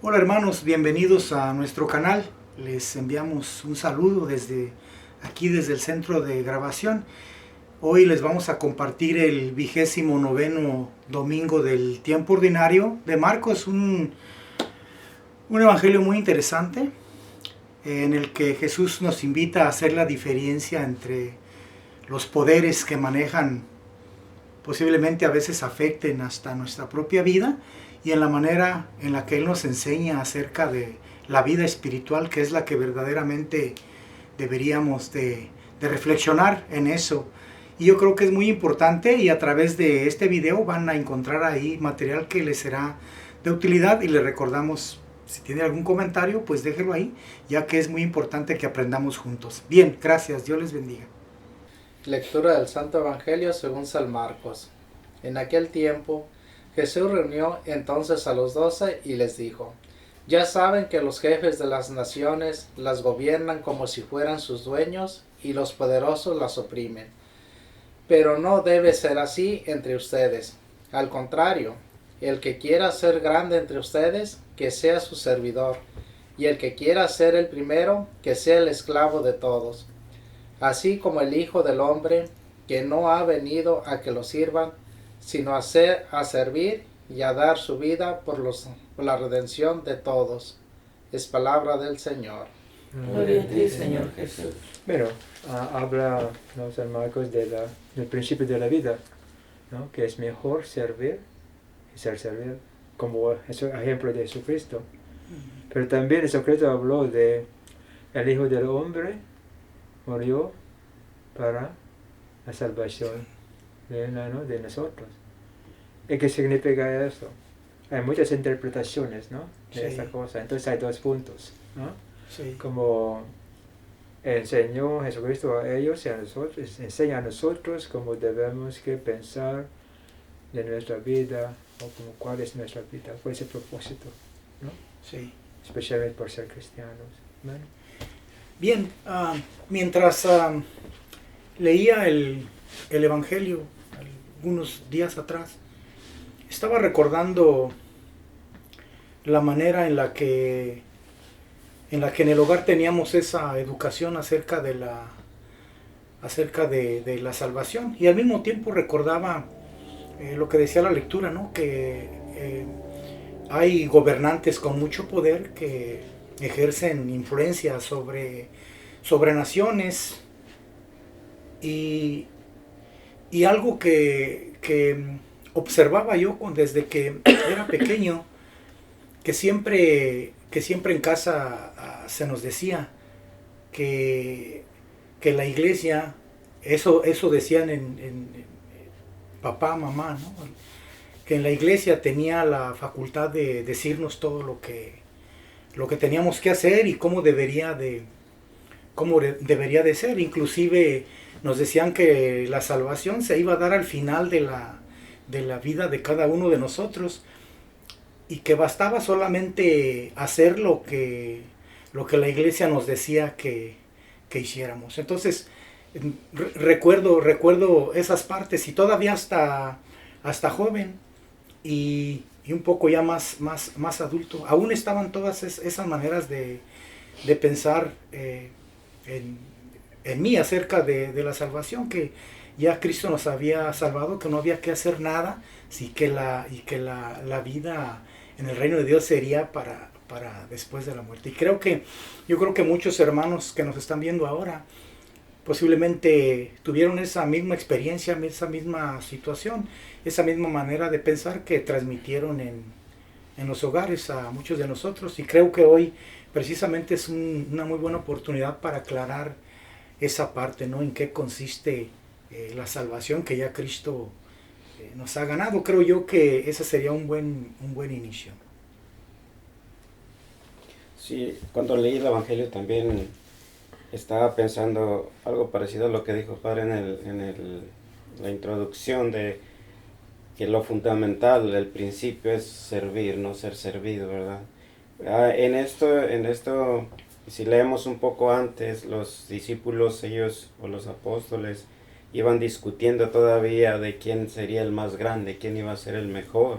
Hola hermanos, bienvenidos a nuestro canal. Les enviamos un saludo desde aquí, desde el centro de grabación. Hoy les vamos a compartir el 29º domingo del tiempo ordinario de Marcos, un evangelio muy interesante en el que Jesús nos invita a hacer la diferencia entre los poderes que manejan, posiblemente a veces afecten hasta nuestra propia vida, y en la manera en la que Él nos enseña acerca de la vida espiritual, que es la que verdaderamente deberíamos de reflexionar en eso. Y yo creo que es muy importante, y a través de este video van a encontrar ahí material que les será de utilidad, y les recordamos, si tiene algún comentario, pues déjelo ahí, ya que es muy importante que aprendamos juntos. Bien, gracias, Dios les bendiga. Lectura del Santo Evangelio según San Marcos. En aquel tiempo, Jesús reunió entonces a los 12 y les dijo: Ya saben que los jefes de las naciones las gobiernan como si fueran sus dueños y los poderosos las oprimen. Pero no debe ser así entre ustedes. Al contrario, el que quiera ser grande entre ustedes, que sea su servidor, y el que quiera ser el primero, que sea el esclavo de todos. Así como el Hijo del Hombre, que no ha venido a que lo sirvan, sino a servir y a dar su vida por la redención de todos. Es palabra del Señor. Gloria a ti, Señor Jesús. Bueno, habla San Marcos del principio de la vida, ¿no? Que es mejor servir y ser servido, como es el ejemplo de Jesucristo. Pero también Jesucristo habló de el Hijo del Hombre murió para la salvación de nosotros. ¿Y qué significa eso? Hay muchas interpretaciones, ¿no? De esta cosa. Entonces hay dos puntos, ¿no? Sí. Como enseñó Jesucristo a ellos y a nosotros, enseña a nosotros cómo debemos que pensar de nuestra vida, o como cuál es nuestra vida, cuál es el propósito, ¿no? Sí. Especialmente por ser cristianos. Bueno. Bien, mientras leía el Evangelio algunos días atrás, estaba recordando la manera en la que en el hogar teníamos esa educación acerca de la salvación, y al mismo tiempo recordaba lo que decía la lectura, ¿no? Que hay gobernantes con mucho poder que ejercen influencia sobre naciones, y algo que observaba yo desde que era pequeño, que siempre en casa se nos decía que la iglesia, eso decían en papá, mamá, ¿no? Que en la iglesia tenía la facultad de decirnos todo lo que teníamos que hacer y cómo debería de ser. Inclusive nos decían que la salvación se iba a dar al final de la vida de cada uno de nosotros, y que bastaba solamente hacer lo que la iglesia nos decía que hiciéramos. Entonces recuerdo esas partes, y todavía hasta joven y un poco ya más adulto, aún estaban todas esas maneras de pensar en mí acerca de la salvación, que ya Cristo nos había salvado, que no había que hacer nada, y que la vida en el reino de Dios sería para después de la muerte. Y yo creo que muchos hermanos que nos están viendo ahora posiblemente tuvieron esa misma experiencia, esa misma situación, esa misma manera de pensar que transmitieron en los hogares a muchos de nosotros. Y creo que hoy precisamente es una muy buena oportunidad para aclarar esa parte, ¿no? En qué consiste la salvación que ya Cristo nos ha ganado. Creo yo que ese sería un buen inicio. Sí, cuando leí el Evangelio también estaba pensando algo parecido a lo que dijo el Padre en la introducción, de que lo fundamental, el principio es servir, no ser servido, ¿verdad? En esto, si leemos un poco antes, los discípulos, ellos o los apóstoles, iban discutiendo todavía de quién sería el más grande, quién iba a ser el mejor.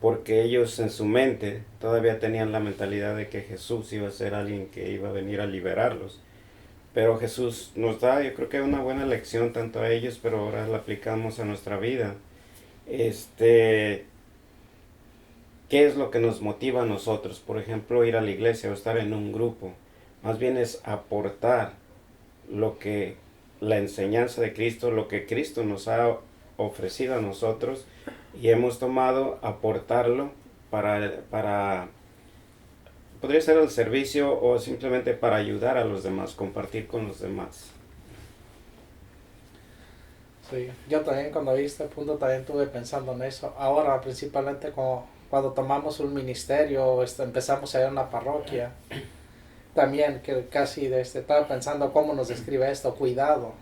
¿Por porque ellos en su mente todavía tenían la mentalidad de que Jesús iba a ser alguien que iba a venir a liberarlos. Pero Jesús nos da, yo creo que una buena lección tanto a ellos, pero ahora la aplicamos a nuestra vida. ¿Qué es lo que nos motiva a nosotros? Por ejemplo, ir a la iglesia o estar en un grupo. Más bien es aportar lo que la enseñanza de Cristo, lo que Cristo nos ha ofrecido a nosotros y hemos tomado, aportarlo para podría ser al servicio o simplemente para ayudar a los demás, compartir con los demás. Sí, yo también cuando vi este punto también estuve pensando en eso. Ahora principalmente cuando tomamos un ministerio, empezamos a ir a una parroquia, también que casi estaba pensando cómo nos describe esto, cuidado.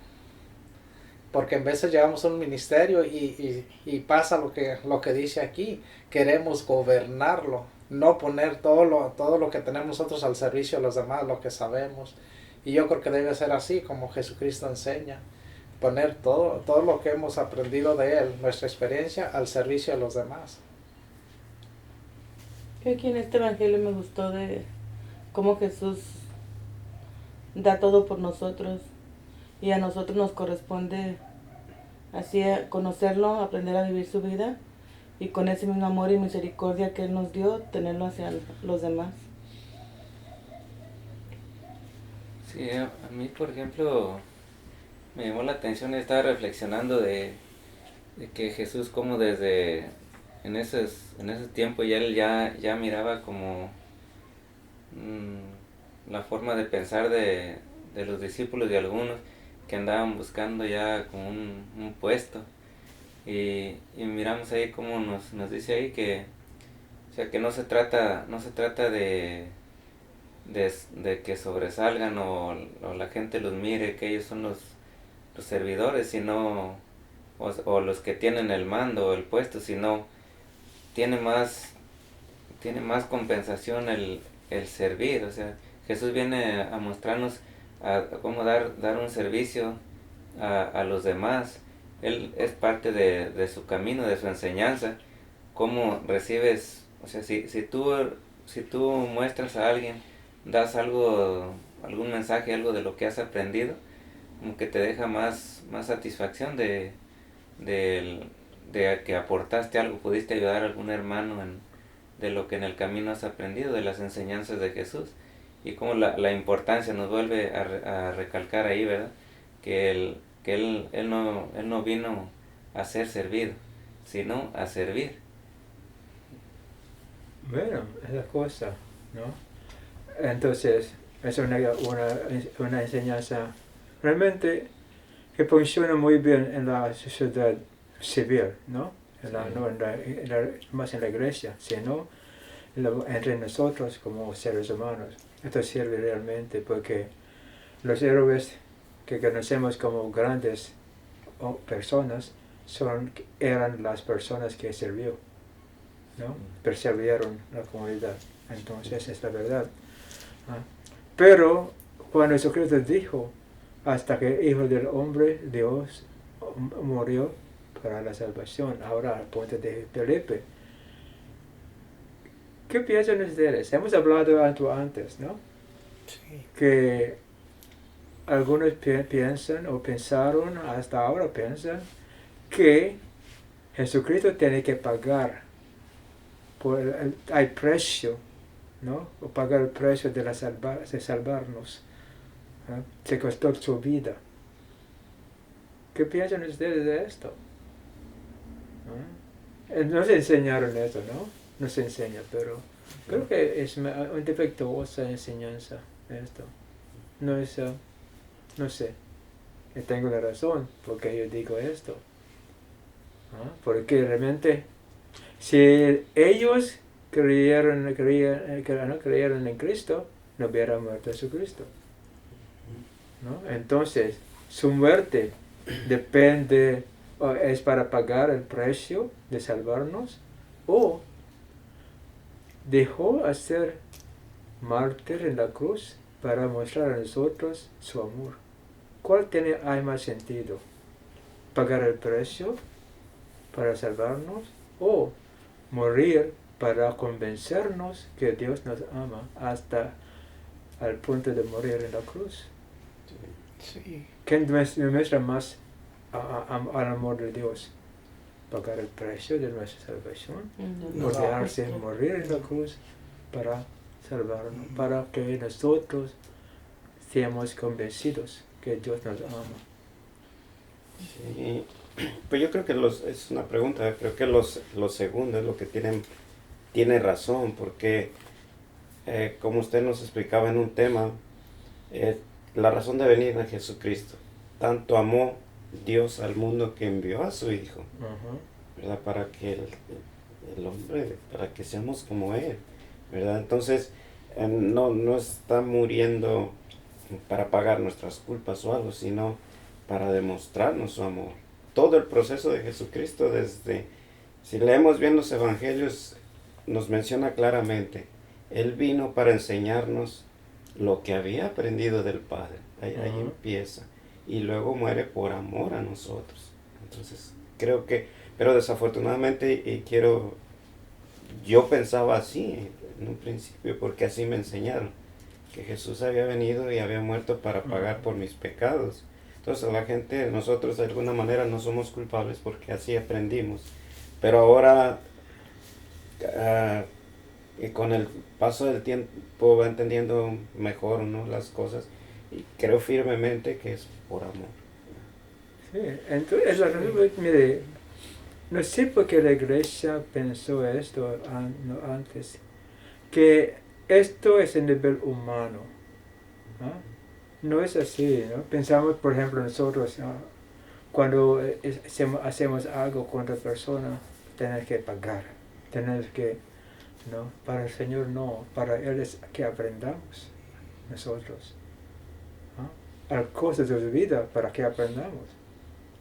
Porque en veces llegamos a un ministerio y pasa lo que dice aquí, queremos gobernarlo, no poner todo lo que tenemos nosotros al servicio de los demás, lo que sabemos. Y yo creo que debe ser así como Jesucristo enseña, poner todo lo que hemos aprendido de Él, nuestra experiencia, al servicio de los demás. Aquí en este evangelio me gustó de cómo Jesús da todo por nosotros y a nosotros nos corresponde así conocerlo, aprender a vivir su vida y con ese mismo amor y misericordia que Él nos dio, tenerlo hacia los demás. Sí, a mí por ejemplo me llamó la atención, estaba reflexionando de que Jesús como desde en ese tiempo él ya miraba como la forma de pensar de los discípulos y algunos que andaban buscando ya como un puesto y miramos ahí como nos dice ahí que o sea que no se trata de que sobresalgan o la gente los mire, que ellos son los servidores, sino o los que tienen el mando o el puesto, sino tiene más compensación el servir. O sea, Jesús viene a mostrarnos a cómo dar un servicio a los demás. Él es parte de su camino, de su enseñanza. Cómo recibes, o sea, si tú muestras a alguien, das algún mensaje, algo de lo que has aprendido, como que te deja más satisfacción de que aportaste algo, pudiste ayudar a algún hermano de lo que en el camino has aprendido, de las enseñanzas de Jesús. Y como la importancia nos vuelve a recalcar ahí, ¿verdad? Que él no vino a ser servido, sino a servir. Bueno, es la cosa, ¿no? Entonces, es una enseñanza realmente que funciona muy bien en la sociedad civil, ¿no? Más en la iglesia, sino entre nosotros como seres humanos. Esto sirve realmente porque los héroes que conocemos como grandes personas eran las personas que sirvió, ¿no? Perseveraron la comunidad. Entonces es la verdad. Pero cuando Jesucristo dijo hasta que el Hijo del Hombre, Dios, murió para la salvación, ahora al punto de Felipe, ¿qué piensan ustedes? Hemos hablado antes, ¿no? Sí. Que algunos piensan o pensaron, hasta ahora piensan, que Jesucristo tiene que pagar hay precio, ¿no? O pagar el precio de salvarnos. ¿No? Se costó su vida. ¿Qué piensan ustedes de esto? ¿No? Nos enseñaron eso, ¿no? Nos enseña, pero creo que es una defectuosa enseñanza esto. No es, no sé, yo tengo la razón porque yo digo esto. ¿No? Porque realmente si ellos creyeron en Cristo, no hubiera muerto Jesucristo, ¿no? Entonces, su muerte depende, o es para pagar el precio de salvarnos, o dejó a ser mártir en la cruz para mostrar a nosotros su amor. ¿Cuál hay más sentido? ¿Pagar el precio para salvarnos o morir para convencernos que Dios nos ama hasta al punto de morir en la cruz. Sí. ¿Qué demuestra más al amor de Dios? Pagar el precio de nuestra salvación, No. por dejarse morir en la cruz para salvarnos, para que nosotros seamos convencidos que Dios nos ama. Sí. Pues yo creo que es una pregunta, creo que lo segundo es lo que tiene razón, porque como usted nos explicaba en un tema, la razón de venir a Jesucristo, tanto amó Dios al mundo que envió a su Hijo, ¿verdad? Para que el hombre, para que seamos como Él, ¿verdad? Entonces, no está muriendo para pagar nuestras culpas o algo, sino para demostrarnos su amor. Todo el proceso de Jesucristo, si leemos bien los evangelios, nos menciona claramente, Él vino para enseñarnos lo que había aprendido del Padre. Ahí empieza. Y luego muere por amor a nosotros. Entonces, creo que, pero desafortunadamente, yo pensaba así en un principio, porque así me enseñaron, que Jesús había venido y había muerto para pagar por mis pecados. Entonces la gente, nosotros de alguna manera no somos culpables porque así aprendimos. Pero ahora, y con el paso del tiempo va entendiendo mejor, ¿no?, las cosas, y creo firmemente que es por amor. Sí, entonces la razón, mire, no sé por qué la iglesia pensó esto antes, que esto es a nivel humano, ¿no? No es así, ¿no? Pensamos, por ejemplo, nosotros, ¿no?, cuando hacemos algo con otra persona, tenemos que pagar, tenemos que, ¿no? Para el Señor no, para Él es que aprendamos nosotros, ¿no? Las cosas de su vida para que aprendamos,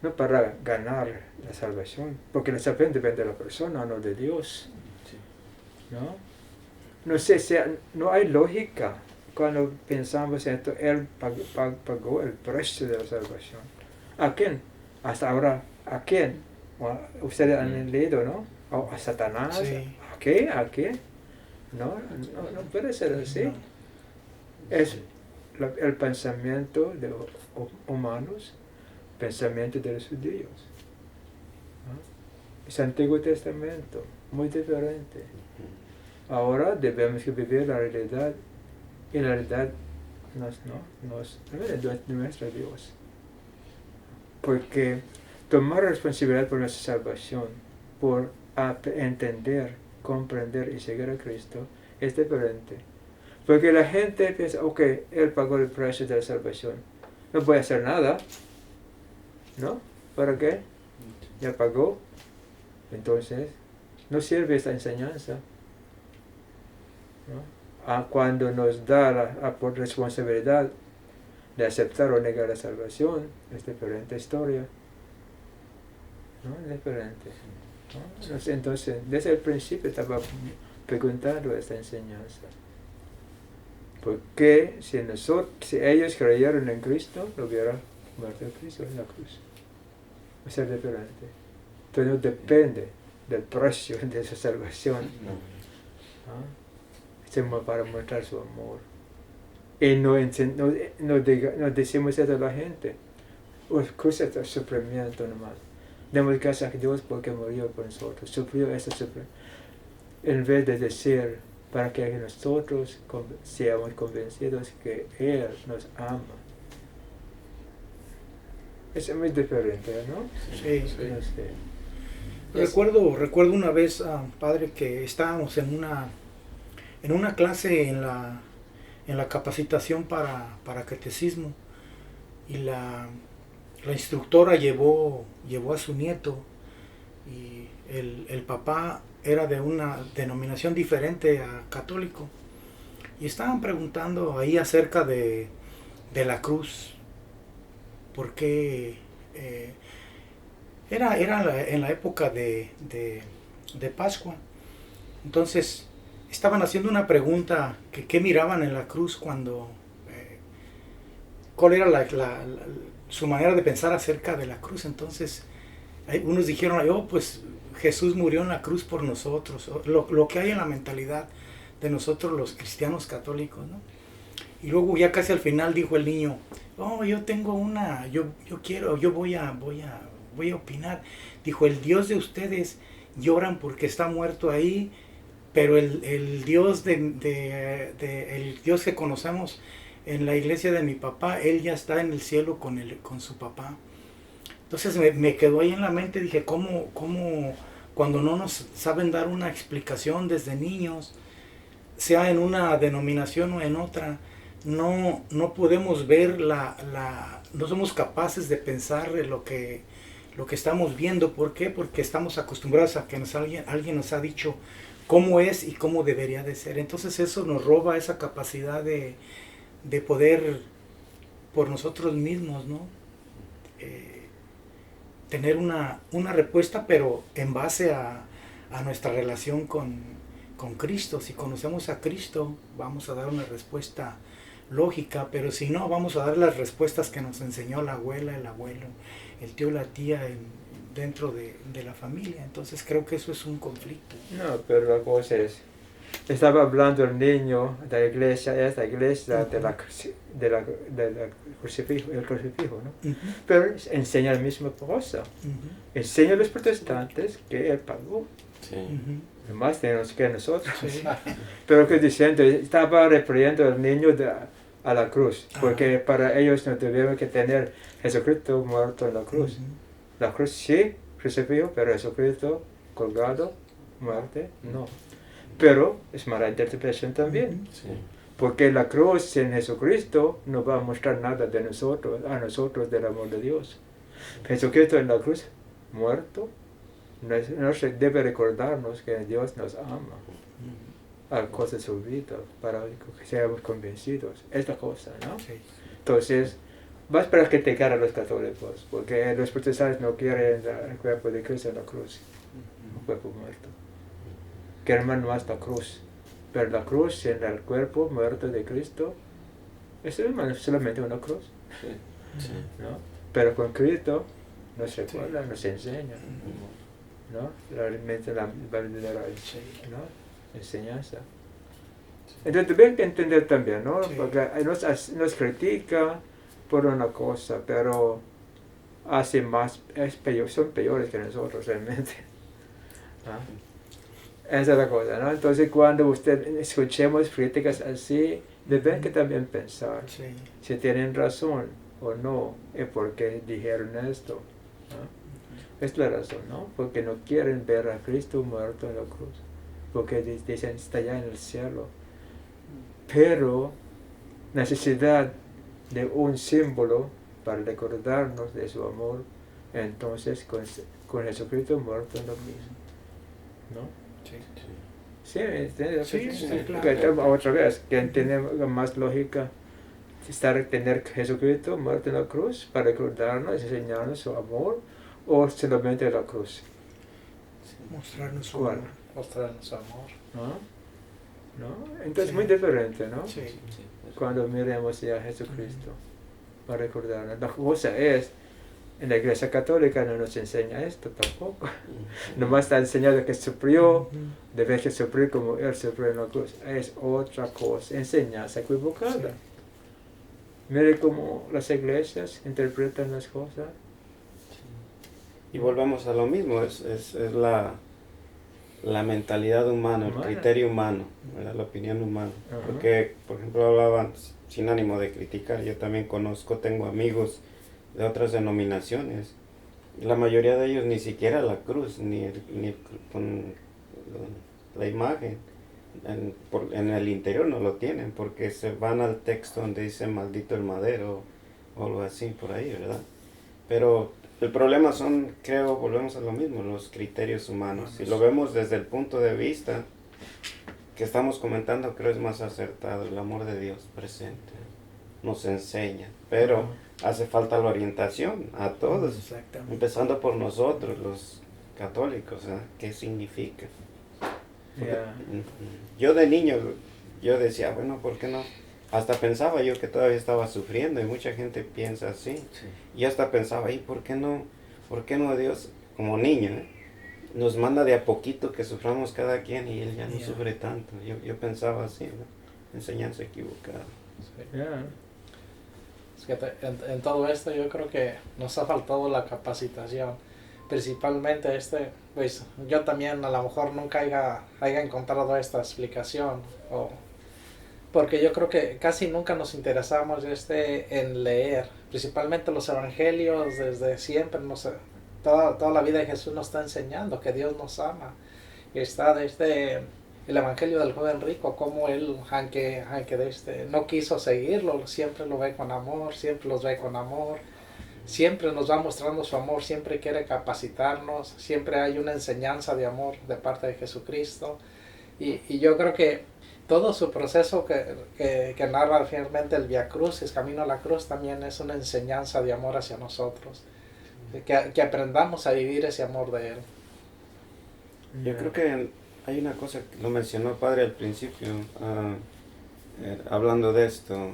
no para ganar la salvación, porque la salvación depende de la persona, no de Dios, ¿no? No sé, no hay lógica cuando pensamos en esto. Él pagó el precio de la salvación. ¿A quién? Hasta ahora, ¿a quién? Ustedes han leído, ¿no? ¿A Satanás? Sí. ¿A qué? ¿A qué? No puede ser así. No. Es el pensamiento de los humanos, pensamiento de los judíos, ¿no? Es Antiguo Testamento, muy diferente. Ahora debemos vivir la realidad, y la realidad de nuestro Dios. Porque tomar responsabilidad por nuestra salvación, por entender, comprender y seguir a Cristo, es diferente. Porque la gente piensa, ok, Él pagó el precio de la salvación, no voy a hacer nada, ¿no? ¿Para qué? Ya pagó. Entonces, no sirve esta enseñanza, ¿no? Cuando nos da la responsabilidad de aceptar o negar la salvación, es diferente historia, ¿no? Es diferente, ¿no? Entonces, desde el principio estaba preguntando esta enseñanza. ¿Por qué si ellos creyeron en Cristo, no hubieran muerto Cristo en la cruz? Va a ser diferente. Entonces no depende del precio de su salvación, ¿no? Para mostrar su amor. Y no decimos eso a la gente. Cruz es el sufrimiento nomás. Demos gracias a Dios porque murió por nosotros. Sufrió ese sufrimiento. En vez de decir, para que nosotros seamos convencidos que Él nos ama. Es muy diferente, ¿no? Sí. No sé. Recuerdo una vez, padre, que estábamos en una clase en la capacitación para catecismo, y la instructora llevó a su nieto, y el papá era de una denominación diferente a católico, y estaban preguntando ahí acerca de la cruz, porque era en la época de Pascua. Entonces estaban haciendo una pregunta, que qué miraban en la cruz cuando, cuál era su manera de pensar acerca de la cruz. Entonces unos dijeron, pues Jesús murió en la cruz por nosotros, lo que hay en la mentalidad de nosotros los cristianos católicos, ¿no? Y luego ya casi al final dijo el niño, oh, yo tengo una, yo quiero, yo voy a opinar. Dijo, el Dios de ustedes lloran porque está muerto ahí, pero el Dios el Dios que conocemos en la iglesia de mi papá, él ya está en el cielo con su papá. Entonces me quedó ahí en la mente, dije, ¿cómo cuando no nos saben dar una explicación desde niños, sea en una denominación o en otra, no podemos ver no somos capaces de pensar lo que estamos viendo? ¿Por qué? Porque estamos acostumbrados a que alguien nos ha dicho cómo es y cómo debería de ser. Entonces eso nos roba esa capacidad de poder por nosotros mismos, ¿no? Tener una respuesta, pero en base a nuestra relación con Cristo. Si conocemos a Cristo, vamos a dar una respuesta lógica, pero si no, vamos a dar las respuestas que nos enseñó la abuela, el abuelo, el tío, la tía dentro de la familia. Entonces creo que eso es un conflicto. No, pero la cosa es, estaba hablando el niño de la iglesia, esta iglesia de la crucifijo, el crucifijo, ¿no? Uh-huh. Pero enseña la misma cosa. Uh-huh. Enseña a los protestantes que él pagó. Sí. Uh-huh. Más tenemos que nosotros. Sí. Pero que diciendo, estaba refiriendo al niño a la cruz, porque para ellos no tuvieron que tener Jesucristo muerto en la cruz. Uh-huh. La cruz sí, crucifijo, pero Jesucristo colgado, muerte, no. Pero es mala interpretación también, Sí. porque la cruz sin Jesucristo no va a mostrar nada de nosotros, a nosotros del amor de Dios. Jesucristo en la cruz, muerto, no se debe recordarnos que Dios nos ama al cosa de su vida, para que seamos convencidos. Esta cosa, ¿no? Sí. Entonces, vas para criticar a los católicos, porque los protestantes no quieren el cuerpo de Cristo en la cruz, un cuerpo muerto. Quieren más la cruz, pero la cruz sin el cuerpo muerto de Cristo es solamente una cruz, Sí. ¿no? Pero con Cristo nos recuerda, nos enseña, ¿no? Realmente la verdadera, ¿no? Enseñanza. Entonces deben entender también, ¿no? Sí. Porque nos critica por una cosa, pero hace más, son peores que nosotros realmente. ¿Ah? Esa es la cosa, ¿no? Entonces cuando escuchemos críticas así, deben que también pensar Sí. si tienen razón o no, y por qué dijeron esto, ¿no? Es la razón, ¿no? Porque no quieren ver a Cristo muerto en la cruz, porque dicen está allá en el cielo. Pero necesidad de un símbolo para recordarnos de su amor, entonces con Jesucristo muerto en lo mismo, ¿no? Sí. Sí, ¿entiendes? Sí, sí, claro. Que otra vez, que tiene más lógica tener Jesucristo muerto en la cruz para recordarnos, enseñarnos su amor, o simplemente la cruz. Mostrarnos su ¿Cuál? amor. Mostrarnos amor. ¿No? Entonces Sí. muy diferente, ¿no? Sí. Cuando miremos ya a Jesucristo para recordarnos. La cosa es, en la Iglesia Católica no nos enseña esto tampoco. Nomás está enseñado que sufrió, debe que sufrir como Él sufrió en la cruz. Es otra cosa, enseñanza equivocada. Sí. Mire cómo las iglesias interpretan las cosas. Y volvemos a lo mismo, es la mentalidad humana, el Humana. criterio humano, ¿verdad? La opinión humana. Ajá. Porque, por ejemplo, hablaban sin ánimo de criticar, yo también tengo amigos de otras denominaciones. La mayoría de ellos ni siquiera la cruz, ni con la imagen en el interior no lo tienen, porque se van al texto donde dice maldito el madero o algo así por ahí, ¿verdad? Pero el problema son, creo, volvemos a lo mismo, los criterios humanos. Si lo vemos desde el punto de vista que estamos comentando, creo es más acertado, el amor de Dios presente, nos enseña, pero hace falta la orientación a todos, Exactamente. empezando por nosotros, los católicos, ¿eh? ¿Qué significa? Ya. Yo de niño, yo decía, bueno, ¿por qué no? Hasta pensaba yo que todavía estaba sufriendo y mucha gente piensa así. Sí. Y hasta pensaba, ¿y por qué no Dios, como niño, nos manda de a poquito que suframos cada quien y Él ya no Yeah. sufre tanto. Yo pensaba así, ¿no? Enseñanza equivocada. Yeah. Es que en todo esto yo creo que nos ha faltado la capacitación. Principalmente pues yo también a lo mejor nunca haya encontrado esta explicación. Porque yo creo que casi nunca nos interesamos en leer. Principalmente los evangelios desde siempre. Toda la vida de Jesús nos está enseñando que Dios nos ama. Y está desde el evangelio del joven rico, como él, aunque no quiso seguirlo, siempre lo ve con amor, siempre los ve con amor, siempre nos va mostrando su amor, siempre quiere capacitarnos, siempre hay una enseñanza de amor de parte de Jesucristo. Y yo creo que todo su proceso que narra finalmente el Vía Crucis, camino a la cruz, también es una enseñanza de amor hacia nosotros. Que aprendamos a vivir ese amor de Él. Yo creo que hay una cosa que lo mencionó el Padre al principio, hablando de esto,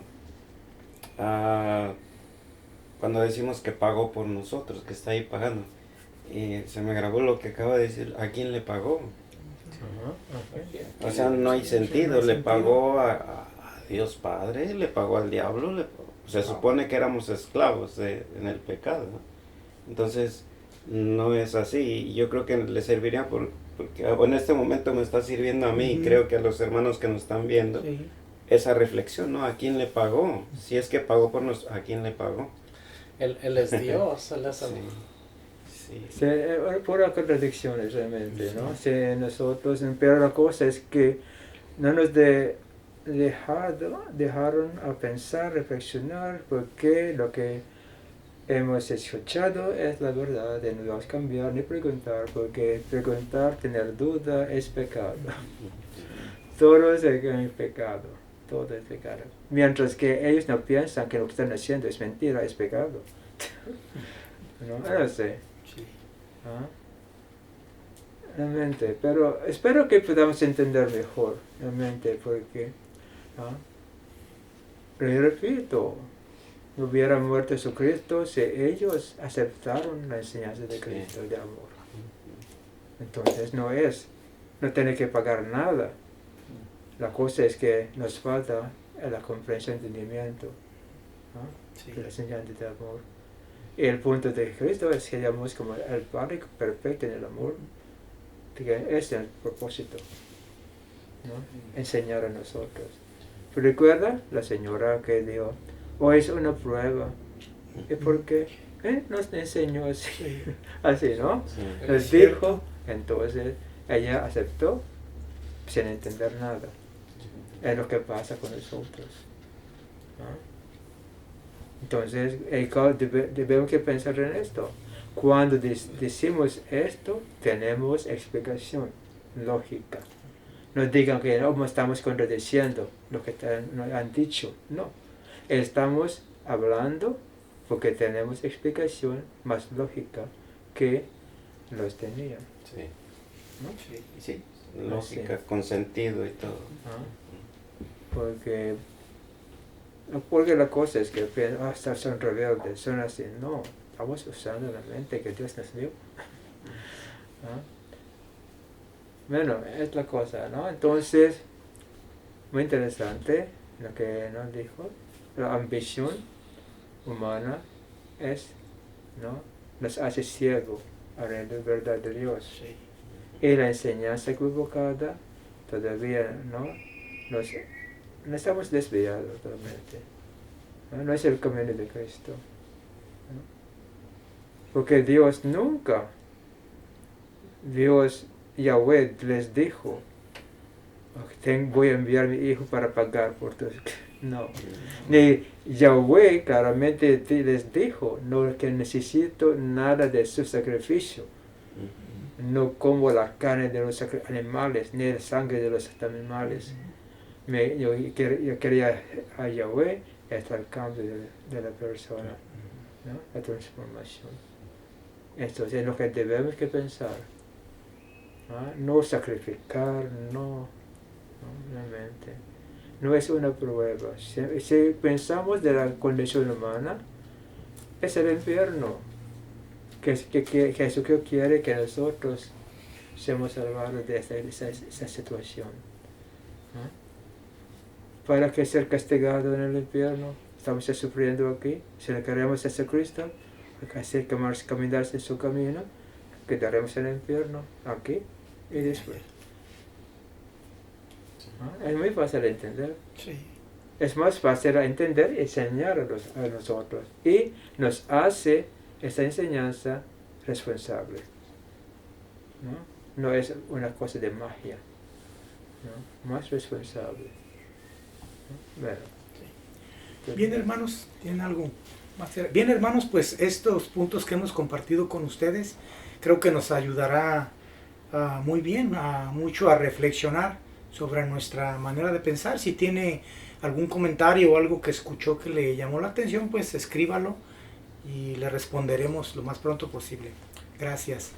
cuando decimos que pagó por nosotros, que está ahí pagando, y se me grabó lo que acaba de decir, ¿a quién le pagó? O sea, no hay sentido, le pagó a Dios Padre, le pagó al diablo, se supone que éramos esclavos en el pecado, ¿no? Entonces, no es así, y yo creo que le serviría porque en este momento me está sirviendo a mí, y creo que a los hermanos que nos están viendo, Sí. esa reflexión, ¿no? ¿A quién le pagó? Si es que pagó por nosotros, ¿a quién le pagó? Él es Dios, Él es el... Sí. Sí, pura contradicciones realmente, ¿no? Sí, nosotros, pero la cosa es que no nos dejaron a pensar, reflexionar, porque lo que hemos escuchado es la verdad, y no vamos a cambiar ni preguntar, porque preguntar, tener duda es pecado. Todo es pecado, todo es pecado. Mientras que ellos no piensan que lo que están haciendo es mentira, es pecado. No sé. Sí. ¿Ah? Realmente, pero espero que podamos entender mejor, realmente, porque, le repito, no hubiera muerto Jesucristo si ellos aceptaron la enseñanza de Cristo de amor. Entonces no tiene que pagar nada. La cosa es que nos falta la comprensión, entendimiento, Sí. de la enseñanza de amor. Y el punto de Cristo es que llamamos como el Padre perfecto en el amor, que es el propósito, ¿no? Enseñar a nosotros. Pero recuerda la señora que dijo, hoy es una prueba. ¿Y por qué? Nos enseñó así, así, ¿no? Sí. Nos dijo, entonces ella aceptó sin entender nada. Es lo que pasa con nosotros, ¿no? Entonces, debemos que pensar en esto. Cuando decimos esto, tenemos explicación lógica. No digan que no estamos contradiciendo lo que nos han dicho. No. Estamos hablando porque tenemos explicación más lógica que los tenían. Sí. ¿No? Sí. Lógica, con sentido y todo. Porque la cosa es que son rebeldes, son así. No, estamos usando la mente que Dios nos dio. Bueno, es la cosa, ¿no? Entonces, muy interesante lo que nos dijo. La ambición humana nos hace ciego a la verdad de Dios. Sí. Y la enseñanza equivocada todavía no estamos desviados realmente. No es el camino de Cristo. ¿No? Porque Dios Yahweh les dijo, voy a enviar a mi hijo para pagar por tus... No. Ni Yahweh claramente les dijo, no que necesito nada de su sacrificio. No como la carne de los animales, ni la sangre de los animales. Yo quería a Yahweh hasta el cambio de la persona, ¿no? La transformación. Entonces es lo que debemos que pensar. No sacrificar, no, realmente. No es una prueba. Si pensamos de la condición humana, es el infierno. Que Jesús quiere que nosotros seamos salvados de esa situación. ¿No? ¿Para qué ser castigados en el infierno? Estamos sufriendo aquí. Si le queremos a Jesucristo, hay que caminar en su camino, quedaremos en el infierno, aquí y después. ¿No? Es muy fácil de entender. Sí. Es más fácil de entender y enseñar a nosotros. Y nos hace esa enseñanza responsable. ¿No? No es una cosa de magia. ¿No? Más responsable. ¿No? Bueno. Bien, hermanos, ¿tienen algo más? Bien, hermanos, pues estos puntos que hemos compartido con ustedes creo que nos ayudará muy bien, mucho a reflexionar sobre nuestra manera de pensar. Si tiene algún comentario o algo que escuchó que le llamó la atención, pues escríbalo y le responderemos lo más pronto posible. Gracias.